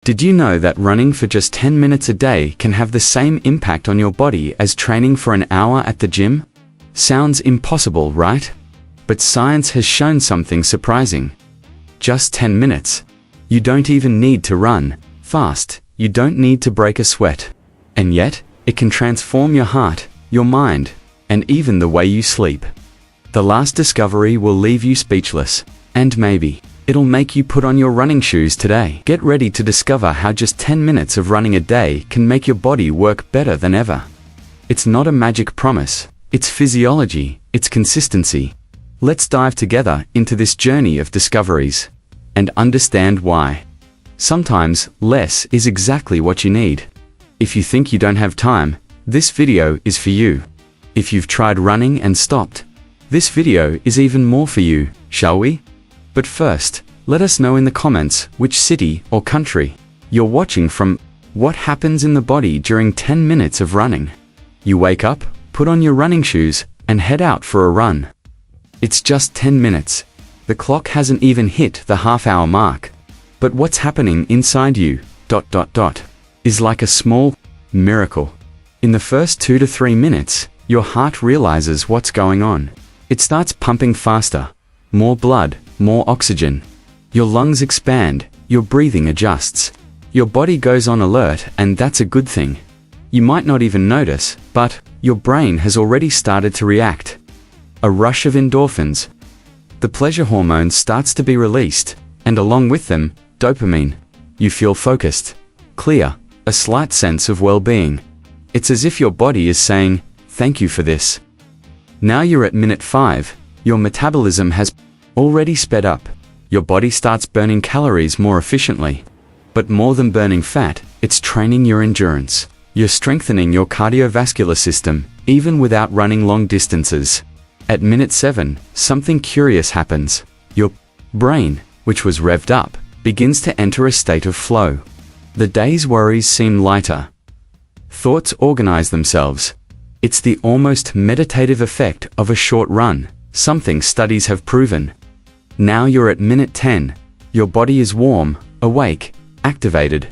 Did you know that running for just 10 minutes a day can have the same impact on your body as training for an hour at the gym? Sounds impossible, right? But science has shown something surprising. Just 10 minutes. You don't even need to run fast, you don't need to break a sweat. And yet, it can transform your heart, your mind, and even the way you sleep. The last discovery will leave you speechless, and maybe it'll make you put on your running shoes today. Get ready to discover how just 10 minutes of running a day can make your body work better than ever. It's not a magic promise, it's physiology, it's consistency. Let's dive together into this journey of discoveries and understand why. Sometimes less is exactly what you need. If you think you don't have time, this video is for you. If you've tried running and stopped, this video is even more for you, shall we? But first, let us know in the comments which city or country you're watching from. What happens in the body during 10 minutes of running? You wake up, put on your running shoes, and head out for a run. It's just 10 minutes. The clock hasn't even hit the half-hour mark. But what's happening inside you, is like a small miracle. In the first 2 to 3 minutes, your heart realizes what's going on. It starts pumping faster. More blood, more oxygen. Your lungs expand, your breathing adjusts. Your body goes on alert, and that's a good thing. You might not even notice, but your brain has already started to react. A rush of endorphins. The pleasure hormone starts to be released, and along with them, dopamine. You feel focused, clear, a slight sense of well-being. It's as if your body is saying, "Thank you for this." Now you're at minute 5, your metabolism has already sped up. Your body starts burning calories more efficiently. But more than burning fat, it's training your endurance. You're strengthening your cardiovascular system, even without running long distances. At minute 7, something curious happens. Your brain, which was revved up, begins to enter a state of flow. The day's worries seem lighter. Thoughts organize themselves. It's the almost meditative effect of a short run, something studies have proven. Now you're at minute 10. Your body is warm, awake, activated.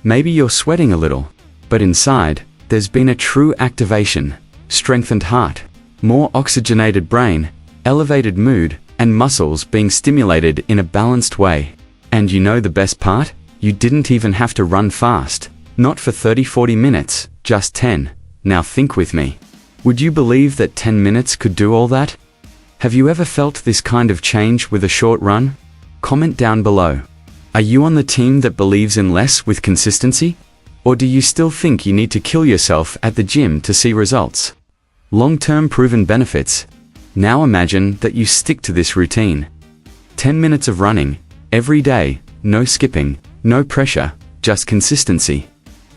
Maybe you're sweating a little, but inside, there's been a true activation. Strengthened heart, more oxygenated brain, elevated mood, and muscles being stimulated in a balanced way. And you know the best part? You didn't even have to run fast. Not for 30-40 minutes, just 10. Now think with me. Would you believe that 10 minutes could do all that? Have you ever felt this kind of change with a short run? Comment down below. Are you on the team that believes in less with consistency? Or do you still think you need to kill yourself at the gym to see results? Long-term proven benefits. Now imagine that you stick to this routine. 10 minutes of running, every day, no skipping, no pressure, just consistency.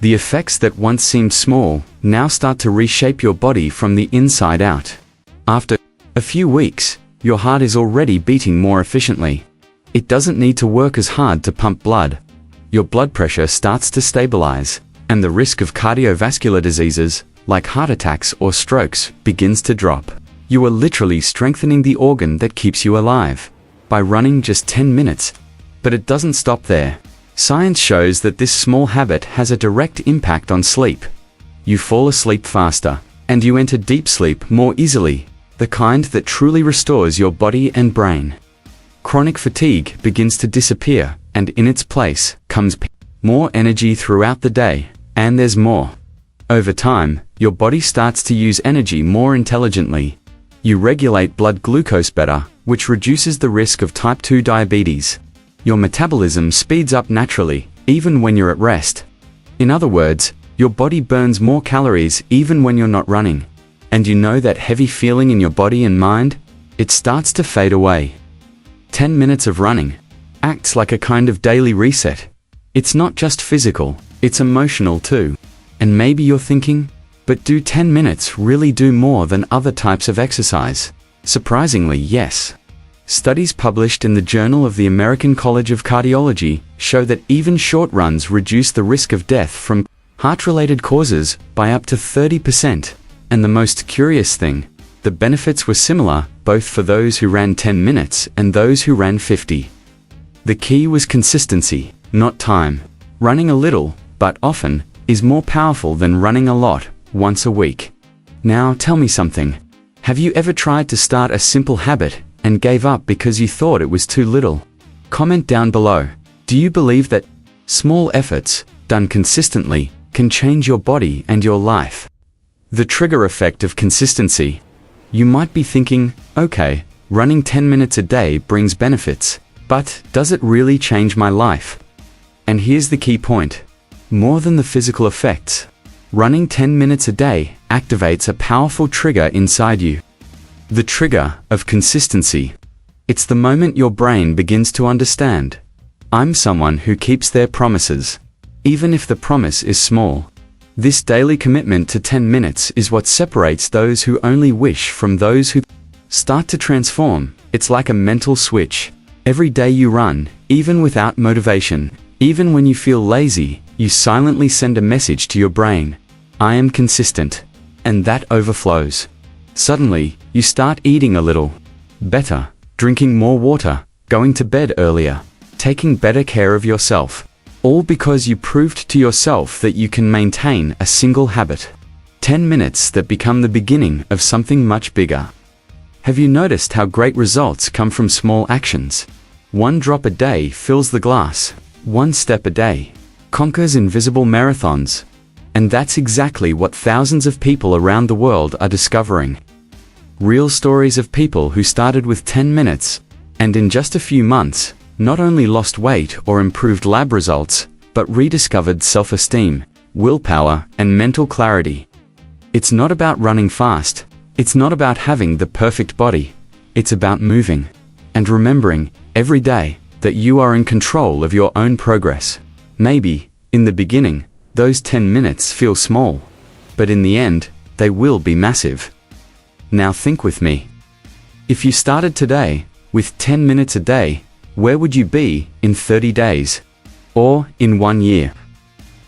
The effects that once seemed small, now start to reshape your body from the inside out. After a few weeks, your heart is already beating more efficiently. It doesn't need to work as hard to pump blood. Your blood pressure starts to stabilize, and the risk of cardiovascular diseases, like heart attacks or strokes, begins to drop. You are literally strengthening the organ that keeps you alive by running just 10 minutes. But it doesn't stop there. Science shows that this small habit has a direct impact on sleep. You fall asleep faster, and you enter deep sleep more easily, the kind that truly restores your body and brain. Chronic fatigue begins to disappear, and in its place comes more energy throughout the day, and there's more. Over time, your body starts to use energy more intelligently. You regulate blood glucose better, which reduces the risk of type 2 diabetes. Your metabolism speeds up naturally, even when you're at rest. In other words, your body burns more calories even when you're not running. And you know that heavy feeling in your body and mind? It starts to fade away. 10 minutes of running acts like a kind of daily reset. It's not just physical, it's emotional too. And maybe you're thinking, but do 10 minutes really do more than other types of exercise? Surprisingly, yes. Studies published in the Journal of the American College of Cardiology show that even short runs reduce the risk of death from heart-related causes by up to 30%. And the most curious thing, the benefits were similar, both for those who ran 10 minutes and those who ran 50. The key was consistency, not time. Running a little, but often, is more powerful than running a lot, once a week. Now tell me something. Have you ever tried to start a simple habit and gave up because you thought it was too little? Comment down below. Do you believe that small efforts, done consistently, can change your body and your life? The trigger effect of consistency. You might be thinking, okay, running 10 minutes a day brings benefits, but does it really change my life? And here's the key point. More than the physical effects, running 10 minutes a day activates a powerful trigger inside you. The trigger of consistency. It's the moment your brain begins to understand. I'm someone who keeps their promises, even if the promise is small. This daily commitment to 10 minutes is what separates those who only wish from those who start to transform. It's like a mental switch. Every day you run, even without motivation, even when you feel lazy, you silently send a message to your brain. I am consistent. And that overflows. Suddenly, you start eating a little better, drinking more water, going to bed earlier, taking better care of yourself. All because you proved to yourself that you can maintain a single habit. 10 minutes that become the beginning of something much bigger. Have you noticed how great results come from small actions? One drop a day fills the glass. One step a day conquers invisible marathons. And that's exactly what thousands of people around the world are discovering. Real stories of people who started with 10 minutes, and in just a few months, not only lost weight or improved lab results, but rediscovered self-esteem, willpower, and mental clarity. It's not about running fast. It's not about having the perfect body. It's about moving and remembering every day that you are in control of your own progress. Maybe, in the beginning, those 10 minutes feel small, but in the end, they will be massive. Now think with me. If you started today, with 10 minutes a day, where would you be in 30 days? Or in 1 year?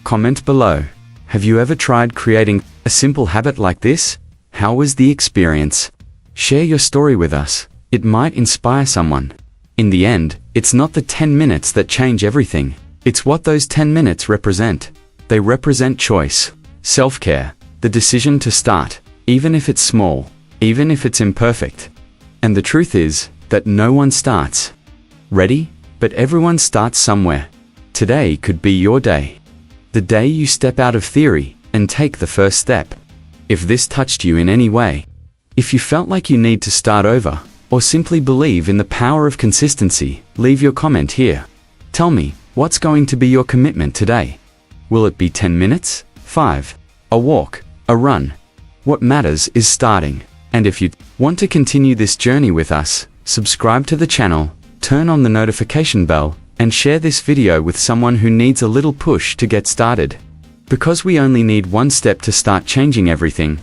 Comment below. Have you ever tried creating a simple habit like this? How was the experience? Share your story with us. It might inspire someone. In the end, it's not the 10 minutes that change everything. It's what those 10 minutes represent. They represent choice, self-care, the decision to start, even if it's small, even if it's imperfect. And the truth is that no one starts ready, but everyone starts somewhere. Today could be your day. The day you step out of theory and take the first step. If this touched you in any way, if you felt like you need to start over, or simply believe in the power of consistency, leave your comment here. Tell me, what's going to be your commitment today? Will it be 10 minutes? 5? A walk? A run? What matters is starting. And if you want to continue this journey with us, subscribe to the channel, turn on the notification bell, and share this video with someone who needs a little push to get started. Because we only need one step to start changing everything.